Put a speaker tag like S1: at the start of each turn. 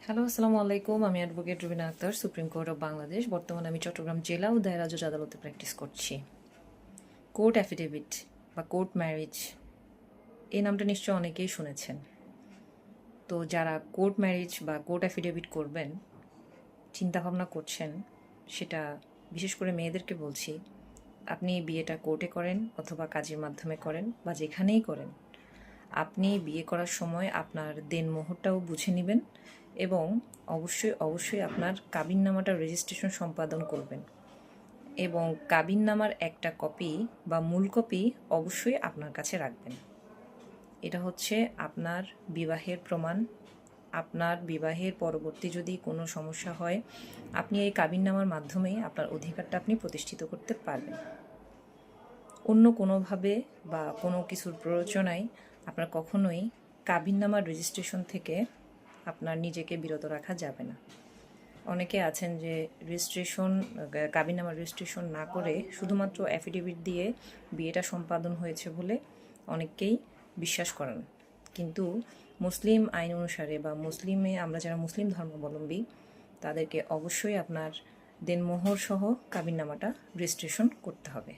S1: Hello, আসসালামু আলাইকুম। আমি advocate Rubina Akter, supreme court of Bangladesh. বর্তমানে আমি চট্টগ্রাম জেলা ও দায়রা জজ আদালতে প্র্যাকটিস করছি। কোর্ট অ্যাফিডেভিট বা কোর্ট ম্যারেজ, এই নামটা নিশ্চয় অনেকেই শুনেছেন। তো যারা কোর্ট ম্যারেজ বা কোর্ট অ্যাফিডেভিট করবেন চিন্তাভাবনা করছেন, সেটা বিশেষ করে মেয়েদেরকে বলছি, আপনি বিয়েটা কোর্টে করেন অথবা কাজের মাধ্যমে করেন বা যেখানেই করেন, আপনি বিয়ে করার সময় আপনার দেনমোহরটাও বুঝে নেবেন এবং অবশ্যই আপনার কাবিননামাটা রেজিস্ট্রেশন সম্পাদন করবেন এবং কাবিননামার একটা কপি বা মূল কপি অবশ্যই আপনার কাছে রাখবেন। এটা হচ্ছে আপনার বিবাহের প্রমাণ। আপনার বিবাহের পরবর্তী যদি কোনো সমস্যা হয়, আপনি এই কাবিননামার মাধ্যমেই আপনার অধিকারটা আপনি প্রতিষ্ঠিত করতে পারবেন। অন্য কোনোভাবে বা কোনো কিছুর প্ররোচনায় আপনার কখনোই কাবিননামার রেজিস্ট্রেশন থেকে আপনার নিজেকে বিরত রাখা যাবে না। অনেকে আছেন যে কাবিননামার রেজিস্ট্রেশন না করে শুধুমাত্র অ্যাফিডেভিট দিয়ে বিয়েটা সম্পাদন হয়েছে বলে অনেককেই বিশ্বাস করেন। কিন্তু মুসলিম আইন অনুসারে বা আমরা যারা মুসলিম ধর্মাবলম্বী, তাদেরকে অবশ্যই আপনার দেনমোহর সহ কাবিননামাটা রেজিস্ট্রেশন করতে হবে।